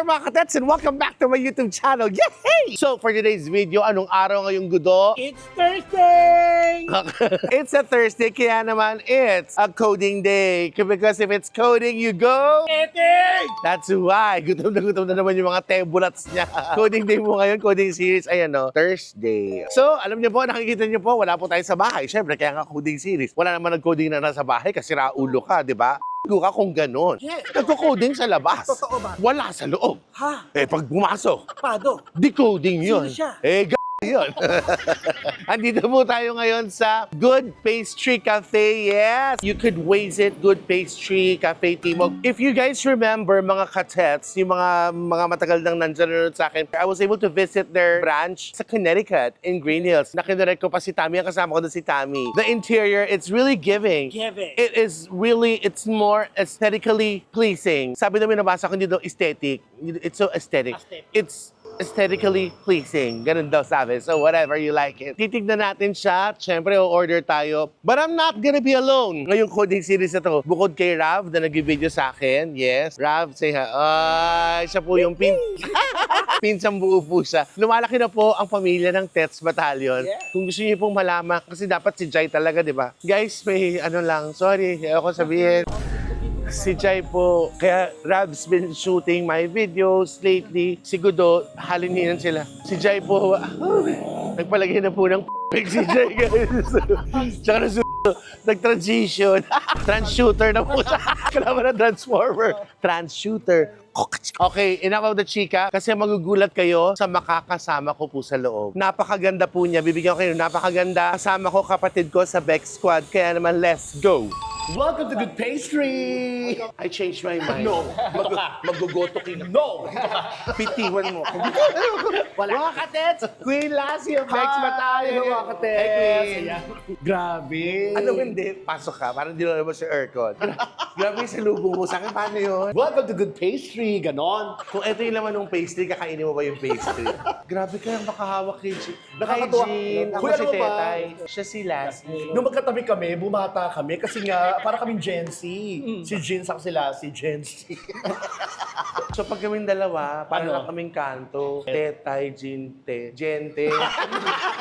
there mga katets and welcome back to my YouTube channel. Yay! So for today's video, anong araw ngayong gudo? It's Thursday! It's a Thursday, kaya naman it's a coding day. Because if it's coding, you go... Eating! That's why. Gutom na naman yung mga tebulats niya. Coding day mo ngayon, coding series, ayan o, Thursday. So, alam niyo po, nakikita niyo po, wala po tayo sa bahay. Siyempre, kaya nga coding series. Wala naman nag-coding na nasa bahay kasi raulo ka, di ba? Ka kung ganon. Yeah. Nagko-coding sa labas. Totoo ba? Wala sa loob. Ha? Eh, pag pumasok, Pado? decoding yun. Sino siya? Yun. Andito po tayo ngayon sa Good Pastry Cafe. Yes! You could visit Good Pastry Cafe Timog. If you guys remember, mga katets, yung mga matagal nang nandyan sa akin, I was able to visit their branch sa Connecticut in Green Hills. Nakindirect ko pa si Tammy. Ang kasama ko doon si Tammy. The interior, it's really giving. Giving. It is really, it's more aesthetically pleasing. Sabi namin nabasa ko dito, aesthetic. It's so aesthetic. It's aesthetically pleasing. Ganun daw sabi. So whatever you like it. Titignan natin siya. Siyempre, o-order tayo. But I'm not gonna be alone. Ngayong coding series na to. Bukod kay Rav na nag-video sa akin. Yes. Rav, say hi. Ay, siya po yung pinsang buo po siya. Lumalaki na po ang pamilya ng Tets Battalion. Yeah. Kung gusto niyo pong malaman, kasi dapat si Jai talaga, di ba? Guys, may ano lang. Sorry, ayoko sabihin. Si Jai po, kaya Rav's been shooting my videos lately. Si Gudo, halininan sila. Si Jai po, nagpalagay na po ng si Jai, guys. Tsaka na nag-transition. Trans-shooter na po siya. Kalaman na transformer. Trans-shooter. Okay, enough of the chika kasi magugulat kayo sa makakasama ko po sa loob. Napakaganda po niya. Bibigyan ko kayo napakaganda. Kasama ko kapatid ko sa Beck Squad. Kaya naman, let's go! Welcome to Good Pastry! I changed my mind. No. Mag-goto ka. No! Pitiwan mo. Wala. Mga katets! Queen Lassie of Bex Battalion! mga katets! Hey, Queen! Ayan. Grabe! Ano hindi? Pasok ka. Parang di naman si Aircon. Grabe yung salubong mo sa akin. Paano yun? Welcome to Good Pastry! Ganon! Kung ito yung laman ng pastry, kakainin mo ba yung pastry? Grabe ka yung makahawak kay Jean. Nakakatuwa. Kay Jean. Ako Kuya, si ano ba? Tetay. Siya si Lassie. Nung magkatabi kami, bumata kami kasi nga, para kaming Gen Z. Si Jean sa sila, si Gen Z. So pag kaming dalawa, parang Ano? lang kaming kanto. Tetay, Gente. Gente.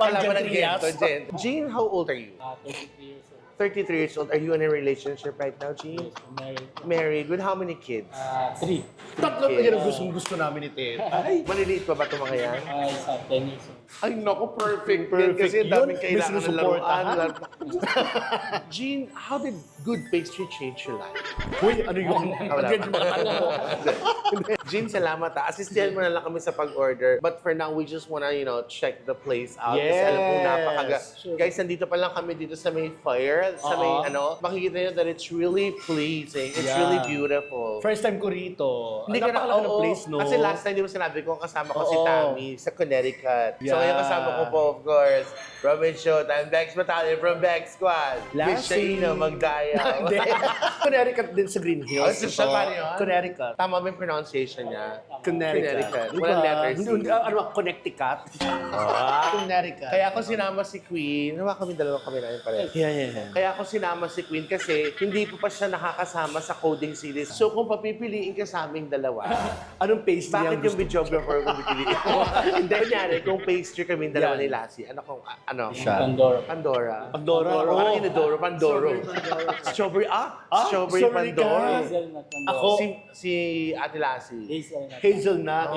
Parang Wala pa ng Gentrias. Gento, Gente. Jean, how old are you? 33 years old. 33 years old. Are you in a relationship right now, Jean? Married. Married. With how many kids? 3. Tatlo na yan ang gusto namin ni Ted. Ay, maliliit pa ba ito mga yan? Sa 10 years old. Ay, naku, perfect. Perfect Kasi ang yun. daming May kailangan ng sinusuportahan. laruan. Jean, how did Good Pastry change your life? Uy, ano yung... Wala Again, pa. yung mga tanong mo. Jean, salamat ha. Asistihan mo na lang kami sa pag-order. But for now, we just wanna, check the place out. Kasi alam mo, napakaga. Sure. Guys, nandito pa lang kami dito sa may fire. Sa may, makikita nyo that it's really pleasing. It's Yeah. really beautiful. First time ko rito. Hindi ka na, Napakalaki ng oo. place, no? Kasi last time, di ba sinabi ko, kasama ko si Oo. Tammy sa Connecticut. So Yeah. ngayon kasama ko po, of course, Robin Showtime, Bex Battalion from Bex Squad. Miss Lassie. Shaina Magdaya. Hindi. Connecticut din sa Green Hills. Oh, siya pa rin yun? Connecticut. Tama ba yung pronunciation niya? Connecticut. Walang letter C. Ano ba? Connecticut? Connecticut. Kaya ako sinama si Queen, kami dalawa kami namin pareho. Yeah. Kaya ako sinama si Queen kasi hindi pa siya nakakasama sa coding series. So kung papipiliin ka sa aming dalawa, Anong pastry bakit ang yung gusto? videographer kung pipiliin mo? Hindi, kunyari, kung pastry kami dalawa Yan. ni Lassie, ano? Siya. Pandora. Pandora. Pandora. Parang Oh. Inodoro, Pandoro. Strawberry, Strawberry strawberry ka. Pandora. Hazelnut Pandora. Ako? Si Ate Lassie. Hazelnut. Hazelnut.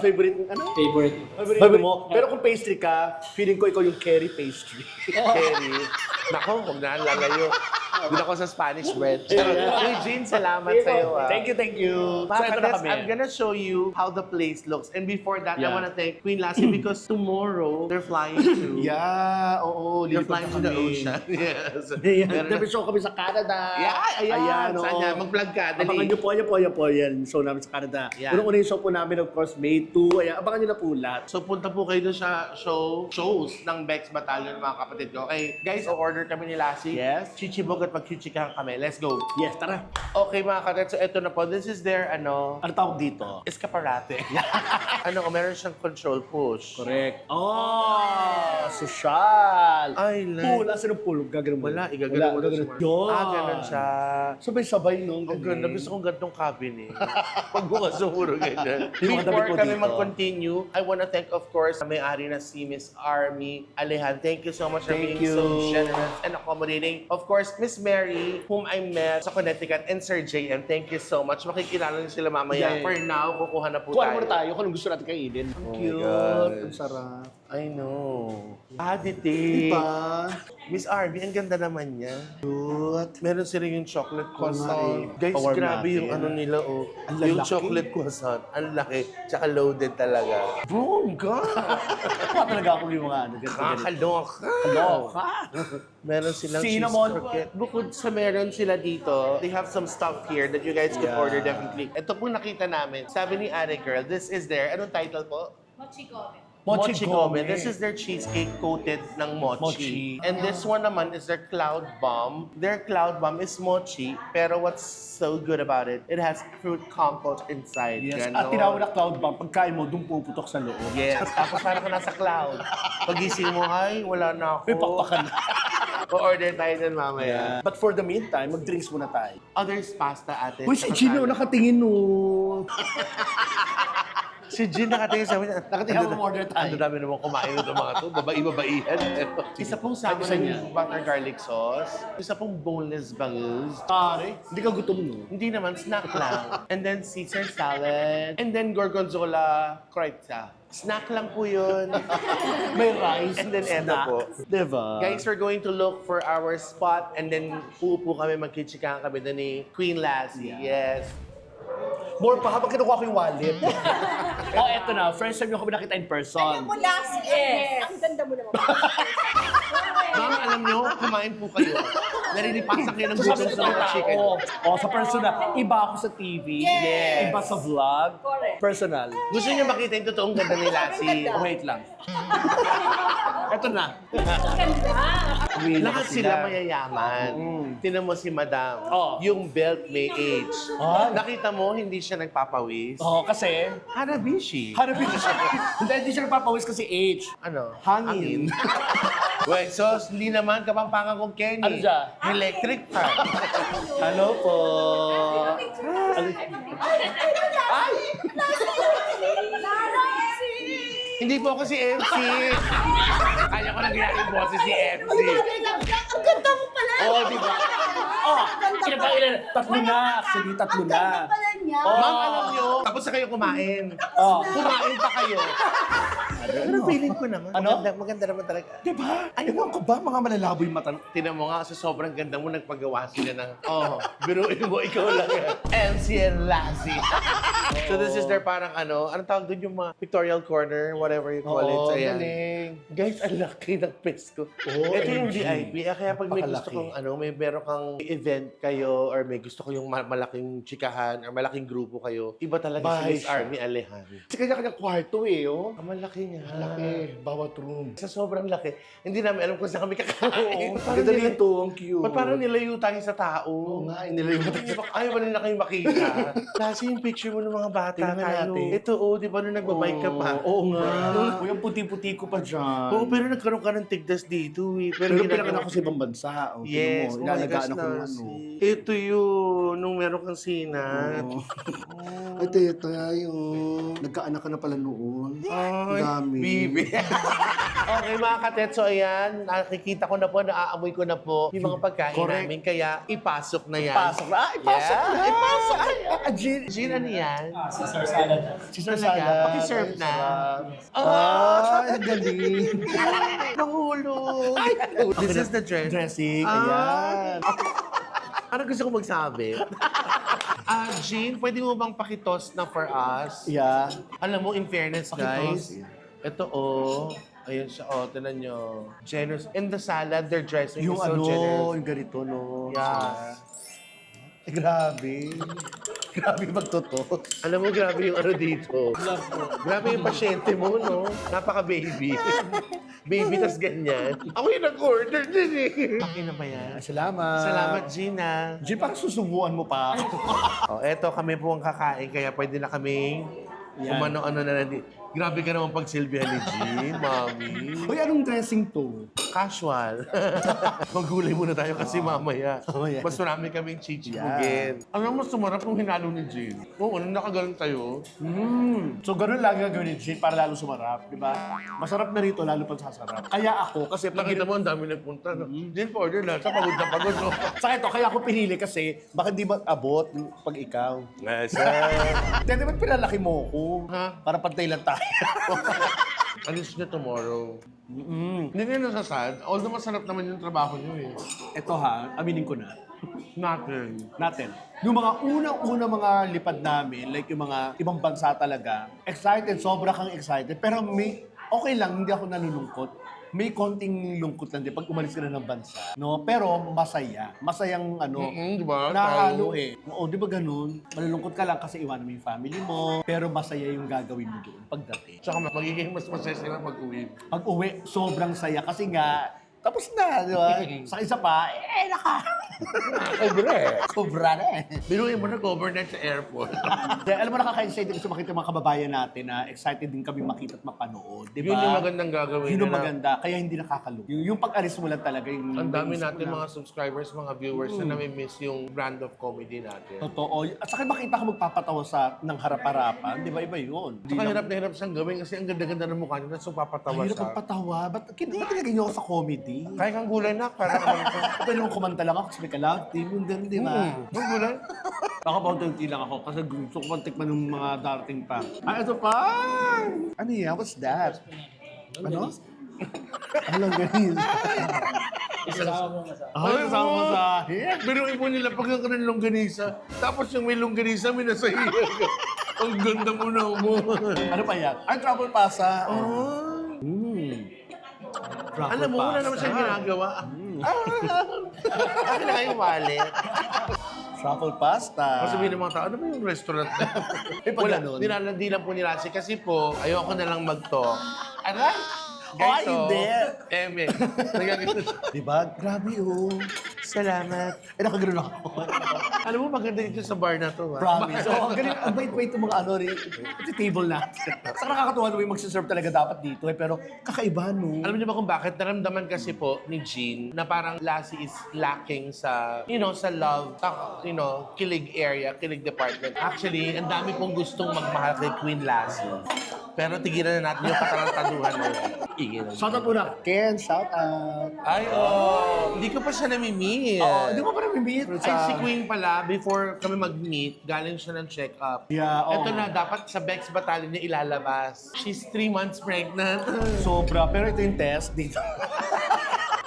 Favorite. Ano? Favorite. Favorite mo. Pero kung pastry ka, feeling ko ikaw yung curry pastry. Kerry. Nako, huwag na ang lalayo. Doon ako sa Spanish bread. Uy, Jean, salamat sa'yo. Thank you. So, ito na kami. I'm gonna show you how the place looks. And before that, I Yeah. wanna thank Queen Lassie because tomorrow, they're flying to... Yeah, oo. They're lilipad flying to the kami. ocean. Yes. Ayan, Meron Never na- show kami sa Canada. Yeah, ayan. Saan oo. yan? Mag-vlog ka, dali. Abangan nyo po, yan. Show namin sa Canada. Yeah. Unang-una yung show po namin, of course, May 2. Ayan, abangan nyo na po lahat. So punta po kayo doon sa shows ng Bex Battalion, mga kapatid ko. Okay, guys, o-order kami ni Lassie. Yes. Chichiboga magkichikahan kami. Let's go. Yes, tara. Okay mga katet, so ito na po. This is their, Ano tawag dito? escaparate. Meron siyang control push. Correct. Oh, social. Ay, like. Pool, asan ang pool? Gagawin mo. Wala, igagano mo na gagawin. siya. Yun. Ganun siya. Sabay-sabay, no? Ang ganda. Gusto kong gantong cabin eh. Pag bukas siguro ganyan. Yung mga Before damit mo kami dito. mag-continue, I wanna thank, of course, may-ari na si Miss Army Alejan. Thank you so much for Thank being you. so generous and accommodating. Of course, Miss Mary, whom I met sa Connecticut, and Sir JM. Thank you so much. Makikilala niyo sila mamaya. Yeah. For now, kukuha na po Kuha tayo. muna tayo kung anong gusto natin kainin. Ang Oh my cute. gosh. Ang sarap. I know. Aditi. Diba? Miss Arby, ang ganda naman niya. Cute. Meron sila yung chocolate nga croissant. eh. Guys, Power grabe natin. yung ano nila, oh. Ang Yung lalaki. chocolate croissant. Ang laki. Tsaka loaded talaga. Boom, God! Kuha talaga ako yung mga ano. ganito, ganito. Kakaloka! Kaloka. Meron silang Cinnamon. cheese croquette. Bukod sa meron sila dito, they have some stuff here that you guys could Yeah. order definitely. Ito po nakita namin. Sabi ni Are Girl, this is their, anong title po? Mochi Gomen. Mochi Gome. This is their cheesecake coated ng mochi. Mochi. And this one naman is their cloud bomb. Their cloud bomb is mochi, pero what's so good about it, it has fruit compote inside. Yes. Ganon. At tinawag na cloud bomb. Pagkain mo, doon puputok sa loob. Yes, tapos parang ka nasa cloud. Pagising mo, ay, wala na ako. May pakpakan na. O-order tayo dyan mamaya. But for the meantime, mag-drinks muna tayo. Others pasta ate. Uy, si Gino, nakatingin no. Si Jin nakatingin sa amin. Nakatingin, order tayo. Ang dami naman kumain ng mga to. Babae-babaihan. Isa pong Isa salmon niya. butter garlic sauce. Isa pong boneless bangus. Pare, hindi ka gutom no. Hindi naman, snack lang. And then Caesar salad. And then gorgonzola kreutza. Snack lang po yun. May rice. And then eto snack. po. Diba? Guys, we're going to look for our spot and then uupo kami, magkichikahan kami doon ni Queen Lassie. Yes. More pa, habang kinukuha ko yung wallet. Oh, eto na. First time nyo kami nakita in person. Alam mo, last yes. Ang ganda mo naman. Ma'am, alam nyo, kumain po kayo. Narilipasan kayo ng gutom sa mga chicken. Oh, sa personal. Iba ako sa TV. Yes. Iba sa vlog. Correct. Personal. Gusto niyo makita yung totoong ganda ni Lassie? Ganda. Wait lang. Eto na. Ang ganda. Uwi na Lahat sila mayayaman. Tinan mo si Madam. Oh. Yung belt may age. Ah. Nakita mo, hindi siya nagpapawis. Oh, kasi Hanabishi. hanapin siya. Hindi siya nagpapawis kasi age. Ano? Hangin. Wait, so hindi naman kapampangan kong Kenny. Ano siya? Electric fan. Hello po. Ay! Hindi po ako si MC. Kaya ko nang ginagawa yung boses si MC. Ang ganda mo pala. Oo, di ba? Oh, tatlo na. Actually, tatlo na. Ang ganda pala niya. Ma'am, alam nyo, tapos na kayo kumain. Oh. Kumain pa kayo. Pero feeling ko naman, Ano? maganda naman talaga. Diba? Ewan ko ba, mga malalabo yung mata. Tinan mo nga, sa sobrang ganda mo, nagpagawa sila ng, biruin mo, ikaw lang yan. MC and Lassie. So this is their parang anong tawag doon yung mga pictorial corner, whatever you call it. So, ayan. galing. Guys, ang laki ng pes ko. Oh, Ito yung MG. VIP. Kaya pag may gusto Napakalaki. kong may meron kang event kayo or may gusto kayong malaking chikahan or malaking grupo kayo, iba talaga Bahay si Miss siya. Army Alejan. Kasi kanya-kanyang kwarto eh, oh. Ang malaki niya. Laki, bawat room. Sa sobrang laki, hindi namin alam kung saan kami kakain. Oo, ganda nito, ang cute. Ba't parang nilayo tayo sa tao? Oo nga, inilayo mo tayo. Ayaw ba nila kayo makita? Kasi yung picture mo ng mga bata Tingnan tayo. natin. Ito, di ba nung nagbabike ka pa? Oo nga. Uy, ang puti-puti ko pa dyan. Oo, pero nagkaroon ka ng tigdas dito eh. Pero ginagawa- pinanganak ako sa ibang bansa. Oh, Yes, tingnan mo, oh my inalagaan gosh, ako ng ano. Nancy. Ito yun, nung meron kang sinat. Ito tayo. Nagkaanak ka na pala noon. Ay, Dami. bibi. Okay mga katetso, ayan. Nakikita ko na po, naaamoy ko na po yung mga pagkain Correct. namin. Kaya ipasok na yan. Pasok na. Ay, pasok Yeah, na. ipasok na. Gin. Gin, ano yan? Caesar salad. Caesar Talaga? salad. Pakiserve na. Ah, ang galing. Nahulog. This is the dress. Dressing. Ah. Ayan. Ano gusto ko magsabi? Jean, pwede mo bang pakitos na for us? Yeah. Alam mo, in fairness, guys, Pakitos. ito ayun siya, tinan nyo. Generous. In the salad, their dressing Yung is so ano, generous. yung ganito, no? Yeah. Eh, grabe. Grabe magtotos. Alam mo, grabe yung ano dito. Grabe yung pasyente mo, no? Napaka-baby. baby, tas ganyan. Ako yung nag-order din eh. Okay na ba yan? Salamat. Salamat, Gina. Jin, parang susubuan mo pa. Oh, eto kami po ang kakain, kaya pwede na kaming Yan. umano-ano na natin. Grabe ka naman pagsilbihan ni Jean, mami. Uy, anong dressing to? Casual. Magulay muna tayo kasi mamaya. Mamaya. Mas marami kaming chichibugin. Alam mo, sumarap nung hinalo ni Jean. Oo, nung nakagalan tayo. So, ganun lagi gagawin ni Jin para lalo sumarap, di ba? Masarap na rito, lalo pag sasarap. Kaya ako, kasi pag Nakita mo, ang dami nagpunta. No? Jean, order na. Sa pagod na pagod, no? Sa ito, kaya ako pinili kasi baka di mag-abot pag ikaw. Yes, Dahil ba't pinalaki mo ko? Ha? Para pantay lang tayo. Alis niya tomorrow. Hindi niya nasasad. Although masarap naman yung trabaho niyo eh. Ito ha, aminin ko na. Natin. Yung mga unang-una mga lipad namin, like yung mga ibang bansa talaga, excited, sobra kang excited. Pero may, okay lang, hindi ako nalulungkot. May konting lungkot lang din pag umalis ka na ng bansa. No? Pero masaya. Masayang ano, Di ba? nahalo eh. Oo, di ba ganun? Malulungkot ka lang kasi iwanan mo yung family mo, pero masaya yung gagawin mo doon pagdating. Tsaka magiging mas masaya sila mag-uwi. Pag uwi, sobrang saya kasi nga, tapos na, di ba? Sa isa pa, Cobra na eh. Biruin mo nag-overnight sa airport. Kaya alam mo, nakaka-excited kasi makita yung mga kababayan natin na excited din kami makita at mapanood, di ba? Yun yung magandang gagawin Yun yung nila. maganda, kaya hindi nakakalungkot. Yung pag-alis mo lang talaga yung... Ang dami yung- natin mga subscribers, mga viewers na nami-miss yung brand of comedy natin. Totoo. At saka makita ka magpapatawa sa ng harap-harapan, di ba iba yun? Saka hirap na hirap siyang gawin kasi ang ganda-ganda ng mukha niya, so papatawa Ang hirap siya. magpatawa. Ba't kinilagay niyo ako sa comedy? Kaya kang gulay na, para naman ito. Pwede mo kumanta lang ako kasi may ka-love team, yung ganun, di ba? Ang gulay? Baka paunti lang ako kasi gusto ko tikman ng mga darating pa. Ah, ito pa! Ano yan? What's that? Ano? Alam ganin. Isasama mo masama. Ay, kasama mo sa... Biruin po nila pag ang ng longganisa. Tapos yung may longganisa, may nasa hiya ka. Ang ganda mo na mo. Ano pa yan? Ay, truffle pasta. Truffle Alam mo, wala pasta. naman siyang ginagawa. Akin na kayo wallet. Truffle pasta. Kasi sabihin ng mga tao, ano ba yung restaurant na? Eh, pag Wala, ganun. nilalandi lang po ni Lassie kasi po, ayoko na lang mag-talk. Aray! Ay, hindi. Eme. Nagagano siya. Diba? Grabe oh. Salamat. Eh, nakaganoon ako. Alam mo, maganda dito sa bar na to. Ha? Promise. Oh, ang galing. Ang bait-bait itong mga ano rin. Ito table natin. Saka nakakatuwa naman yung magsiserve talaga dapat dito eh. Pero kakaiba no. Alam niyo ba kung bakit? Naramdaman kasi po ni Jean na parang Lassie is lacking sa, sa love, kilig area, kilig department. Actually, ang dami pong gustong magmahal kay Queen Lassie. Pero tigilan na natin yung katarantaduhan na yun. Tigilan. Shout out muna. Ken, shout out. Ay, hindi ko pa siya nami-meet. Oh, di mo pa nami-meet? Ay, si Queen pala, before kami mag-meet, galing siya ng check-up. Yeah, oo. Ito na, dapat sa Bex Battalion niya ilalabas. She's 3 months pregnant. Sobra. Pero ito yung test dito.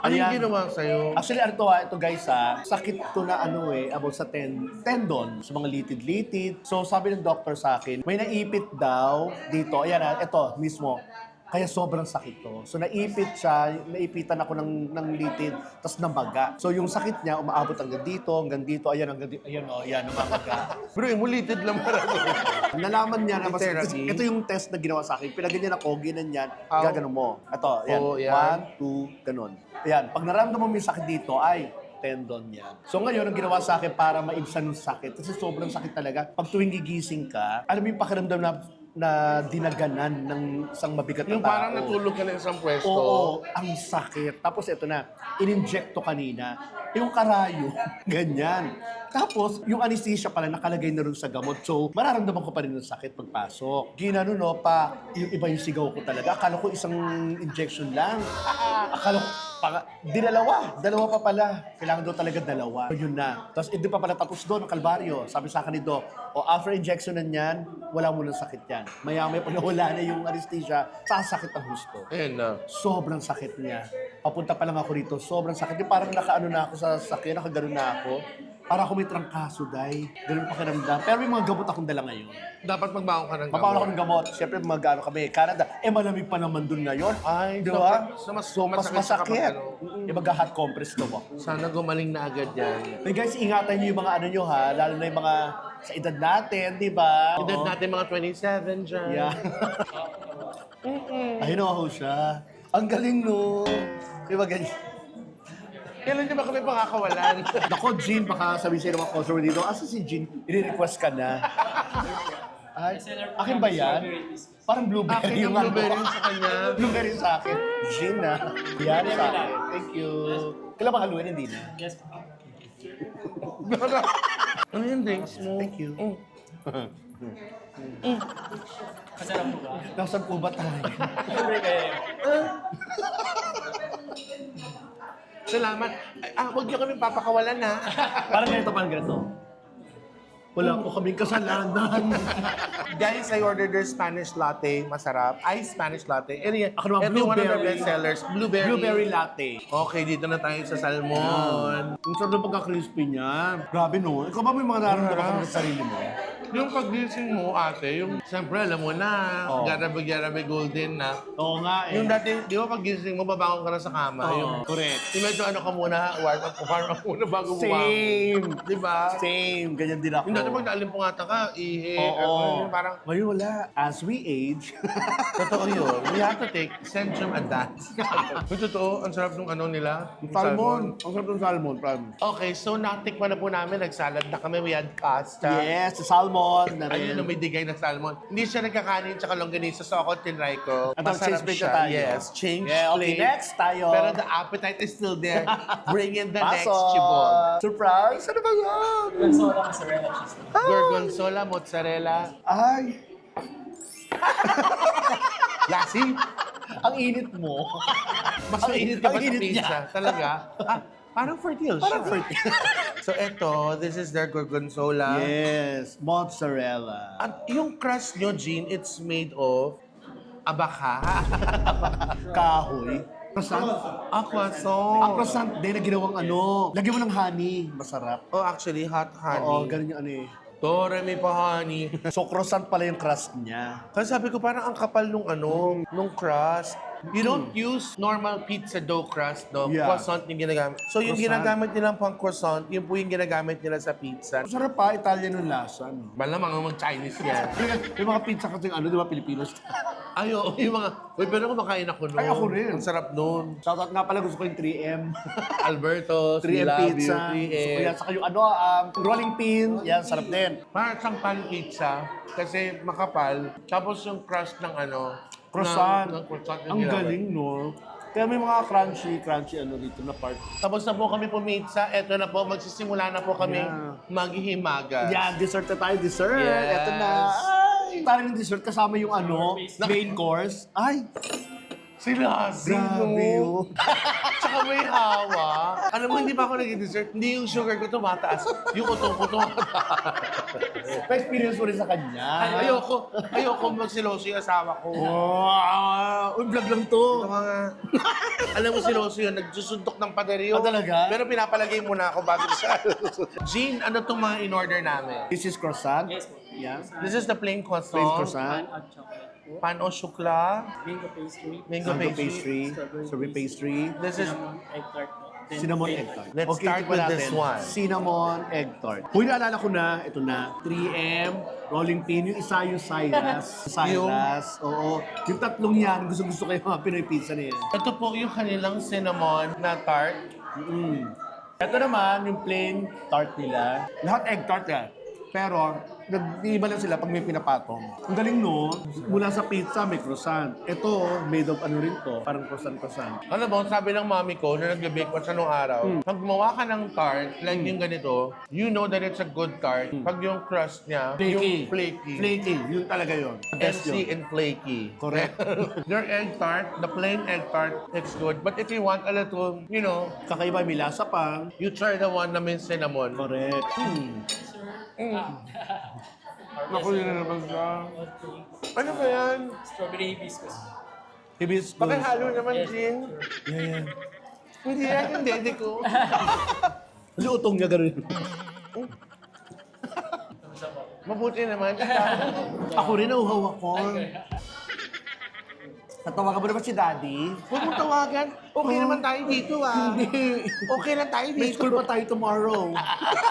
Ano yung Ayan. ginawa sa'yo? Actually, ito guys sakit to na about sa tendon, sa mga litid-litid. So sabi ng doctor sa akin, may naipit daw dito. Ayan ito mismo. Kaya sobrang sakit to. So naipit siya, naipitan ako ng litid, tapos namaga. So yung sakit niya, umaabot hanggang dito, ayan, namaga. Bro, imulited lang marami. Nalaman niya na mas, Therapy? ito yung test na ginawa sa akin. Pinaganyan ako, ginanyan, Ow. gaganon mo. Ito, yan. Oh, yan. 1, 2, ganon. Ayan, pag naramdaman mo yung sakit dito, ay, tendon yan. So ngayon, ang ginawa sa akin para maibsan yung sakit, kasi sobrang sakit talaga. Pag tuwing gigising ka, alam mo yung pakiramdam na dinaganan ng isang mabigat na Yung tao. parang natulog ka na isang pwesto. Oo, ang sakit. Tapos ito na, in-injecto kanina. Yung karayo, ganyan. Tapos, yung anesthesia pala nakalagay na rin sa gamot. So, mararamdaman ko pa rin ng sakit pagpasok. Ginano no, yung iba yung sigaw ko talaga. Akala ko isang injection lang. Akala ko, dalawa pa pala. Kailangan daw talaga dalawa. Yun na. Tapos, hindi pa pala tapos doon ang kalbaryo. Sabi sa akin ni Doc, after injection na yan, wala mo ng sakit yan. Maya-maya pag nawala na yung anesthesia, sasakit ang husto. Ayun na. Sobrang sakit niya. Papunta pa lang ako rito, sobrang sakit. Di parang nakaano na ako sa sakit, nakagano na ako. Para ako may trangkaso, day. Ganun pakiramdam. Pero may mga gamot akong dala ngayon. Dapat magbaon ka ng gamot. Papaula ko ng gamot. Siyempre, mag-ano kami, Canada. Malamig pa naman dun ngayon. Ay, di ba? so mas Mas masakit. Mag-hot compress daw ako. Sana gumaling na agad yan. Hey guys, ingatan niyo yung mga ano nyo ha. Lalo na yung mga sa edad natin, di ba? Edad Oo. natin mga 27 dyan. Yeah. Ayun ako siya. Ang galing, no? Di ba ganyan? Kailan niyo ba kami pakakawalan? Nako, Jean, baka sabihin sa'yo ng mga customer dito, asa si Jean? I-request ka na. Ay, akin ba yan? Parang blueberry Akin yung ano. blueberry sa kanya. Blueberry sa akin. Jean, na. Yan sa akin. Thank you. Kailan ba haluin? Hindi na. Yes, po. Ano yung drinks mo? Thank you. Masarap po ba? Nasaan po ba tayo? Siyempre kayo. Salamat. Huwag niyo kami papakawalan, ha? Parang ganito. Wala po kaming kasalanan. Guys, I ordered their Spanish latte. Masarap. Iced Spanish latte. Ako naman, Ito yung one of their blueberry. best sellers. Blueberry. Blueberry latte. Okay, dito na tayo sa salmon. Ang sarap ng pagka-crispy niya. Grabe, no? Ikaw ba may mga nararamdaman ka sa sarili mo? Yung pagising mo, ate, yung siyempre, alam mo na, Oo. garabe golden na. Oo nga eh. Yung dati, di ba pagising mo, babangon ka na sa kama. Oo, Yung, correct. yung medyo ano ka muna, warm up muna bago bumangon. Same. Di ba? Same. Ganyan din ako. Yung dati pag naalimpungatan ka, ihi. Oo. Yung parang, Ngayon wala. As we age, totoo yun. We have to take Centrum Advance. Yung totoo, ang sarap nung ano nila. yung salmon. Ang sarap ng salmon, promise. Okay, so natikman na po namin. Nagsalad na kami. We had pasta. Yes, sa salmon na rin. Ayun, may digay na salmon. Hindi siya nagkakanin tsaka longganisa, so ako tinry ko. At Masarap change plate siya. na tayo. Yes, change Yeah, okay, plate. next tayo. Pero the appetite is still there. Bring in the next Pasok. chibol. Surprise! Ano ba yan? Gansola, mozzarella cheese. Gorgonzola, mozzarella. Ay, Lassi. ang init mo. Mas mainit ka ba ang sa init pizza? niya. Talaga? Parang fertile Parang siya. So eto, this is their gorgonzola. Yes, mozzarella. At yung crust nyo, Jean, it's made of abaka. Kahoy. Croissant. Croissant. Ang croissant din na ginawang ano. Lagyan mo ng honey. Masarap. Oh, actually, hot honey. Oo, ganun yung ano eh. Tore, may pa honey. So, croissant pala yung crust niya. Kasi sabi ko, parang ang kapal nung ano, nung crust. You don't use normal pizza dough crust, no? Yeah. Croissant yung ginagamit. So yung Croissant. ginagamit nilang pang croissant, yun po yung ginagamit nila sa pizza. Masarap pa, Italian yung lasa. No? Malamang ang mag-Chinese yan. Yung mga pizza kasi ano, di ba, Pilipinos? Ay, oo, yung mga... Uy, pero kumakain ako nun. Ay, ako rin. Ang sarap nun. Shoutout nga pala, gusto ko yung 3M. Alberto, 3M pizza. You, 3M. Gusto ko yan. Saka yung ano, rolling pin. Yan, sarap din. Parang siyang pan pizza kasi makapal. Tapos yung crust ng ano... Croissant. ng croissant yung Ang ginamit. galing, no? Kaya may mga crunchy ano dito na part. Tapos na po kami pumizza. Eto na po, magsisimula na po kami Yeah. maghihimagas. Yan, dessert na tayo, dessert. Yes. Ito na. Ay! Parang yung dessert kasama yung ano, main course. Ay! Sila, Grabe yun. Tsaka may hawa. Alam mo, hindi pa ako nag-dessert. Hindi yung sugar ko tumataas. Yung utong ko tumataas. Pa-experience mo rin sa kanya. Ayoko magsiloso yung asawa ko. Wow! Uy, vlog lang to. Ito mga... Alam mo, siloso yun. Nagsusundok ng paderyo. Ah, talaga? Pero pinapalagay muna ako bago siya. Jean, ano itong mga in-order namin? This is croissant. Yes po. Yan. This is the plain croissant. Plain croissant. Pan at chocolate po. Pan o shukla. Mango pastry. Mango Mango pastry. pastry. Strawberry pastry. This is... Cinnamon egg tart po. Then Cinnamon plain egg po. tart. Let's start tikman with natin. this one. Cinnamon egg tart. Uy, naalala ko na. Ito na. 3M, rolling pin. Yung isa yung Silas. Silas. Oo. Yung tatlong yan, gusto-gusto kayo mga Pinoy pizza na yan. Ito po yung kanilang cinnamon na tart. Ito naman, yung plain tart nila. Lahat egg tart yan. Pero, nag-iiba lang sila pag may pinapatong. Ang galing, no? Mula sa pizza, may croissant. Ito, made of ano rin to. Parang croissant. Alam mo, sabi ng mami ko na nag-bake pa siya nung araw, pag gumawa ka ng tart, like yung ganito, you know that it's a good tart. Pag yung crust niya, yung flaky. Flaky. Yun talaga yun. Best MC yun. and flaky. Correct. Their egg tart, the plain egg tart, it's good. But if you want a little, you know, Kakaiba, may lasa pa. you try the one na may cinnamon. Correct. Naku, yun na naman siya. Ano ba yan? Strawberry hibiscus. Hibiscus. Pakihalo naman, Jean. Yeah. Hindi yan yung dede ko. Lutong niya ganun. Mabuti naman. Ako rin, nauhaw ako. Natawagan mo naman si Daddy. Huwag mong tawagan. Okay naman tayo dito ah. Hindi. Okay lang tayo May dito. school pa tayo tomorrow.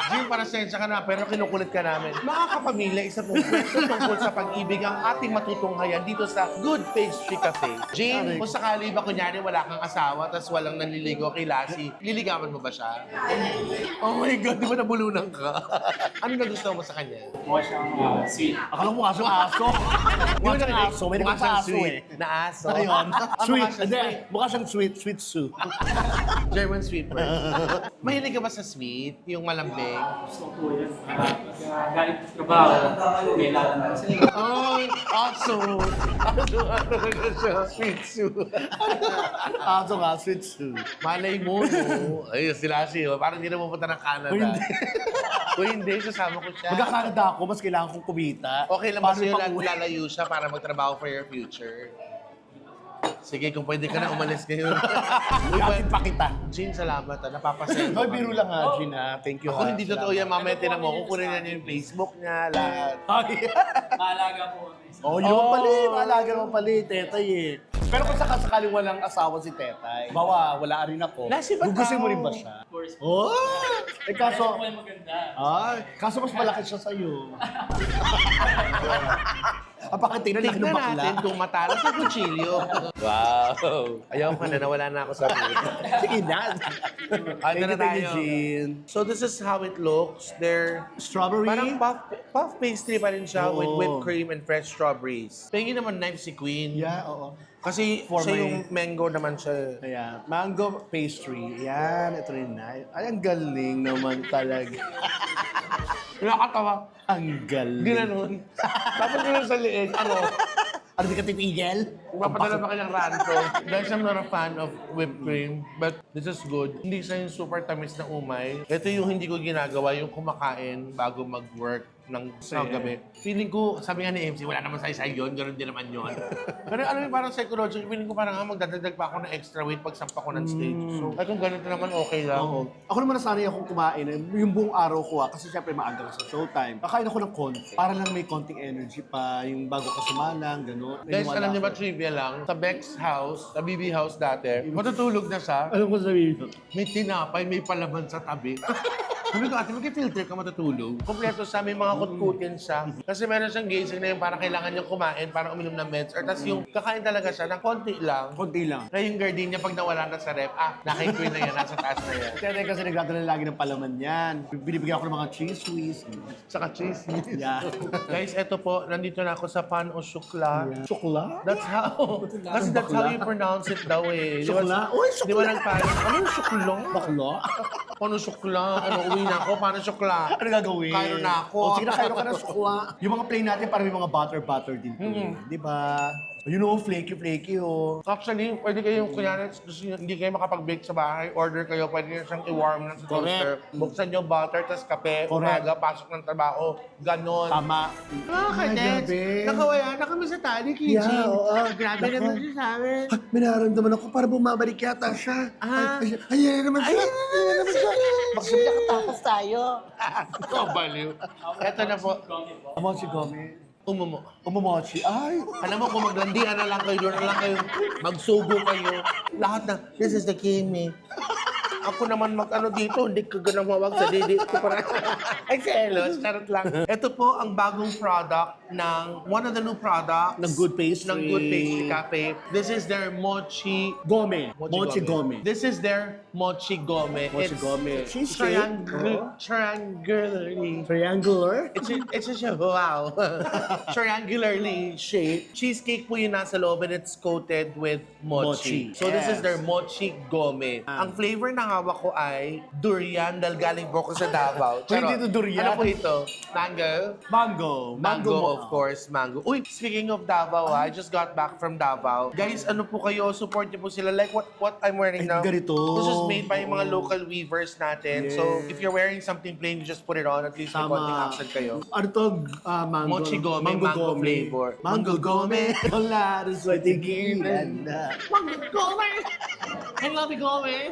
Jim, parasensya ka na, pero kinukulit ka namin. Mga kapamilya, isa pong kwento tungkol sa pag-ibig ang ating matutunghayan dito sa Good Pastry Cafe. Jim, kung sakali ba kunyari wala kang asawa tapos walang nanliligaw kay Lassie, liligawan mo ba siya? Oh my God, di ba nabulunan ka? Ano na gusto mo sa kanya? Mukha siyang sweet. Akala mo aso. Mukha siyang aso. May Mukha nagpa siyang aso sweet. eh. Na aso. Ayun. Ah, Sweet. mukha siyang Hindi. sweet. Mukha siyang sweet. Sweet Sue. German sweeper. Mahilig ka ba sa sweet? Yung malambing? Gusto ko yun. Galing sa trabaho, kailangan na sila. Ay, aso. Aso nga talaga siya. Sweet Sue. Aso nga, Sweet Sue. Malay mo, no? Ay, si Lassie, oh. Parang hindi na pupunta ng Canada. Uy, hindi. Uy, hindi. Sasama ko siya. Magka-Canada ako, mas kailangan kong kumita. Okay lang ba Paano sa'yo yung pang-uwi? lalayo siya para magtrabaho for your future? Sige, kung pwede ka na umalis ngayon. Uy, Kapit pa kita. Jean, salamat. Napapasaya mo Hoy, kami. biro lang ha, Gina. Thank you. Ako ha. hindi totoo yan. Mamaya tinan mo. Kukunin na niya yung Facebook niya, lahat. Ay. Maalaga po. Oh, yun pala eh. Maalaga naman pala eh, Tetay eh. Pero kung sakaling walang asawa si Tetay, bawa, wala rin ako. Lassie, ba't Gugusin mo tao? rin ba siya? Of course. Oh! Eh kaso, Ako yung maganda. kaso mas malaki siya sa'yo. Apakatingnan laki ng Tignan bakla. natin kung matalo sa kutsilyo. Wow! Ayaw ka na, nawala na ako sa mood. Sige na. Ano na Thank you, tayo? Jean. So this is how it looks. They're Strawberry. parang puff pastry pa rin siya with Oo. whipped cream and fresh strawberries. Pengi naman knife si Queen. Yeah, oo. Kasi For siya my- yung mango naman siya. Ayan, mango pastry. Yan, ito rin na. Ay, ang galing naman talaga. Nakakatawa. Ang galing. Ginanon. Tapos gano'n sa liig. Ano? Ano, di ka titigil? Papadala pa kanyang ranto. Guys, I'm not a fan of whipped cream, but this is good. Hindi siya yung super tamis na umay. Ito yung hindi ko ginagawa, yung kumakain bago mag-work ng sa gabi. Feeling ko, sabi nga ni MC, wala naman say-say yun, gano'n din naman yun. Pero ano yung parang psychological, feeling ko parang magdadagdag pa ako ng extra weight pag sampa ko ng stage. So, ay kung ganito naman, okay lang. Oo. Ako naman nasanay akong kumain yung buong araw ko kasi syempre maaga sa showtime. Kakain ako ng konti. Para lang may konting energy pa, yung bago ka sumalang, gano'n. Guys, Naniniwala alam niyo ba, ako. trivia lang, sa Beck's house, sa BB house dati, matutulog na siya, Alam ko sabihin. may tinapay, may palaman sa tabi. Sabi ko, ate, mag-filter ka matutulog. Kompleto siya, may mga kutkutin siya. Kasi meron siyang gazing na yung parang kailangan niyang kumain para uminom ng meds. Or tas yung kakain talaga siya ng konti lang. Konti lang. Kaya yung gardenia, pag nawala na sa rep, nakay-queen na yan, nasa taas na yan. Kaya kasi nagdadala lagi ng palaman yan. Binibigyan ako ng mga cheese whiz. Saka cheese. Yeah. Guys, eto po, nandito na ako sa pan o shukla. Sukla? That's how, kasi that's how you pronounce it daw eh. Di ba- Sukla? Uy, Di ba sukla! nagpaano? Ano yung shukla? Bakla? Paano shukla? Ano, uwi na ako? Paano shukla? Ano gagawin? Cairo na ako. O sige na, Cairo ka na sukla. Yung mga plain natin parang may mga butter din po. Di ba? You know, flaky oh. Actually, pwede kayong, kunyari, gusto nyo, hindi kayo makapag-bake sa bahay, order kayo, pwede nyo siyang i-warm lang sa toaster. Buksan nyo butter, tas kape, umaga, pasok ng trabaho, ganon. Tama. Ay, grabe. Nakawaya na kami sa tali, Kiji. Yeah, oo. Grabe Nako. naman siya sa amin. May nararamdaman ako para bumabalik yata siya. Ah. Ayan naman siya. Ayan naman siya. Baka sabi nakatakas tayo. Oh, baliw. Eto na po. Amochi Gomez. Umumo. Umamochi. Ay. Alam mo, kung maglandian na lang kayo, doon na lang kayo, magsugo kayo. Lahat na, this is the Kimi. Ako naman mag-ano dito, hindi ka ganang mawag sa didi ko para. Ay, selos, charot lang. Ito po ang bagong product ng, one of the new product Ng Good Pastry. ng Good Pastry Cafe. This is their Mochi Gome. Mochi Gome. This is their Mochi Gome. Mochi It's Gome. Cheesecake. triangularly. Triangular. It's a wow. Triangularly shaped. Cheesecake po yung nasa loob and it's coated with mochi. Mochi, So this is yes. their mochi gome. Ang flavor na hawak ko ay durian dahil galing po ko sa Davao. Uy, dito durian. Ano po ito? Mango? Mango. Mango, of course, mango. Uy, speaking of Davao, I just got back from Davao. Guys, ano po kayo, support niyo po sila. Like what I'm wearing Ay, now. ganito. This is made by mga local weavers natin. So, Yeah. if you're wearing something plain, you just put it on. At least may konting Tama. accent kayo. Ano to? Mango. Mochi Gome, mango flavor. Mango Gome. Wala rin sa tigilan na. I love you, Gome.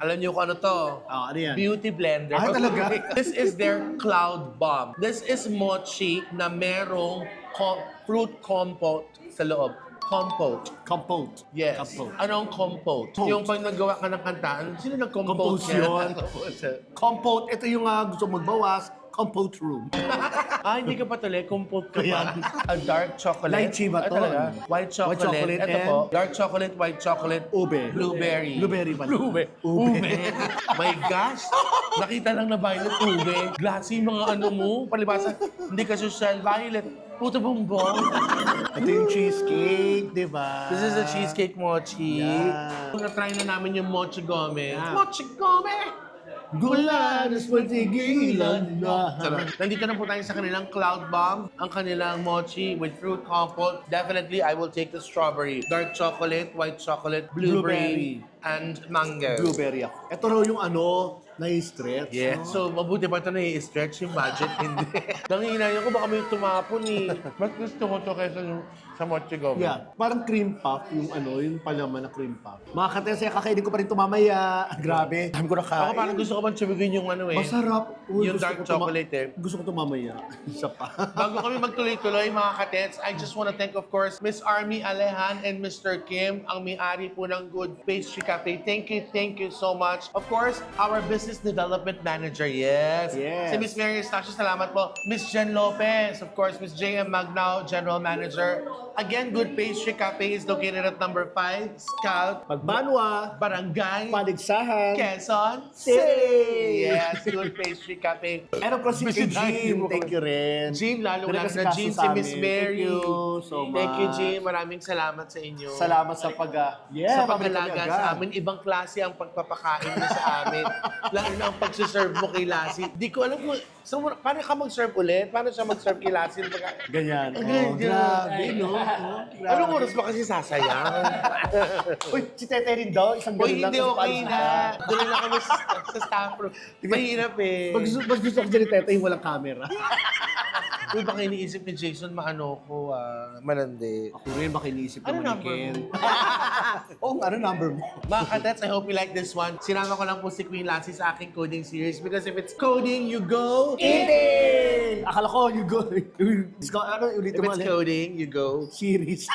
Alam niyo kung ano to? Oh, ano yan? Beauty blender. Ah, talaga? This is their cloud bomb. This is mochi na merong fruit compote sa loob. Compote. Compote. Yes. Compote. Anong compote? Compote. Yung pag naggawa ka ng kantaan, sino nag-compote Compose yun. Compote, ito yung gusto magbawas, compote room. Hindi ka pa tuloy. Compote ka Ayan. pa. A dark chocolate. Lychee ba to? Talaga? White chocolate. White chocolate Ito and- po. Dark chocolate, white chocolate. Ube. Blueberry. Blueberry ba? Ube. My gosh. Nakita lang na violet ube. Glassy mga ano mo. Palibasa. Hindi ka social. Violet. Puto bumbong. Ito yung cheesecake, di ba? This is a cheesecake mochi. Yeah. Na-try na namin yung mochi gome. Yeah. Mochi gome! Guladas patigilan na. Sarap. Nandito na po tayo sa kanilang cloud bomb, ang kanilang mochi with fruit compote. Definitely, I will take the strawberry. Dark chocolate, white chocolate, blueberry, and mango. Blueberry ako. Ito raw yung na-stretch. Yeah. So, mabuti pa ito na i-stretch yung budget. Hindi. Nangihinayan ko, baka may tumapon eh. Mas gusto ko ito kaysa yung sa mochi gome. Yeah, parang cream puff, yung palaman na cream puff. Mga katesya, kakainin ko pa rin ito mamaya. Grabe, dami ko na kain. Ako parang gusto ko bang tsibigin yung ano eh. Masarap. Uy, Yung gusto dark ko chocolate eh. Gusto ko ito mamaya. Isa pa. Bago kami magtuloy-tuloy mga katets, I just want to thank of course Miss Army Alehan and Mr. Kim, ang may-ari po ng Good Pastry Cafe. Thank you so much. Of course, our Business Development Manager, yes. Yes. Si Miss Mary Estacio, salamat po. Miss Jen Lopez, of course, Miss J.M. Magnao, General Manager. Again, Good Pastry Cafe is located at number 5, Scout, Pagbanwa, Barangay, Paligsahan, Quezon City. Yes, Good Pastry Cafe. And of course, si Bisitahin Jim. mo Thank you rin. Jim, lalo na Nagkasikaso Jim, si sa Miss amin. Mary. Thank you so much. Thank you, Jim. Maraming salamat sa inyo. Salamat sa Sa babalik kami pag-alaga agad. sa amin. Ibang klase ang pagpapakain mo sa amin. Lalo na ang pagsiserve mo kay Lassie. Di ko alam kung, paano ka mag-serve ulit? Paano siya mag-serve kay Lassie? Ganyan. Ganyan. Grabe, no? Oh, grabe. Anong oras ba kasi sasayang? Uy, si Tete rin daw, isang Uy, ganun lang. hindi kasi okay paano na. siya. Doon na kami sa staff room. Mahirap eh. Mas gusto ko dyan ni Tete yung walang camera. Uy, baka iniisip ni Jason, maano ko, malandi. Ako rin, baka iniisip Ano naman ni number Ken. mo? Ano number mo? Mga katets, I hope you like this one. Sinama ko lang po si Queen Lassie sa aking coding series because if it's coding, you go. Eating! Akala ko, you go. Ano, ulit If mo it's ulit. coding, you go. Series.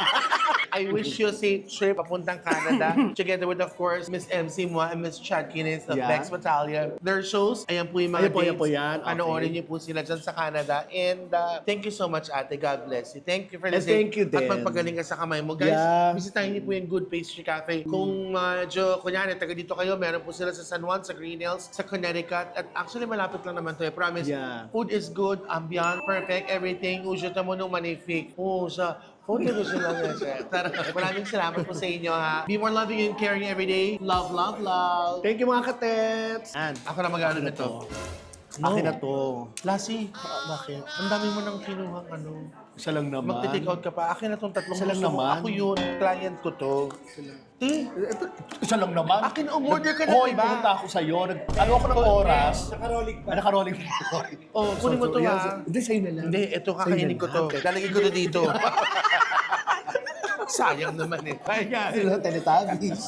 I wish you a safe trip papuntang Canada together with, of course, Miss MC Moa and Miss Chad Kines of Yeah. Bex Battalion. Their shows, ayan po yung mga Ayan po dates. yan. Okay. Panoorin niyo po sila dyan sa Canada. And thank you so much, ate. God bless you. Thank you for And listening. thank you At din. magpagaling ka sa kamay mo. Guys, Yeah. bisitahin niyo po yung Good Pastry Cafe. Kung medyo, kunyari, taga dito kayo, meron po sila sa San Juan, sa Green Hills, sa Connecticut. At actually, malapit lang naman to. I promise. Yeah. Food is good, ambient, perfect, everything. Uso mo nung manifik. Sa photo ko sila nga siya. Maraming salamat po sa inyo ha. Be more loving and caring every day. Love, love, love. Thank you mga katets. And, Ako na mag-ano nito. akin na to. Lassie, Bakit? ang dami mo nang kinuhang ano. Isa lang naman. Magte-take out ka pa. Akin na tong tatlong Isa lang gusto mo. naman. Ako yun. Client ko to. Ito, isa lang naman. Akin, umorder ka na, Hoy, diba? pumunta ako sa'yo. Ano ako ng oras. Naka-rolling pa. Oh, kunin mo to ha. Hindi, sa'yo na lang. Hindi, ito kakainin ko to. Lalagay ko to dito. Sayang naman eh. Kaya Sila, Teletubbies.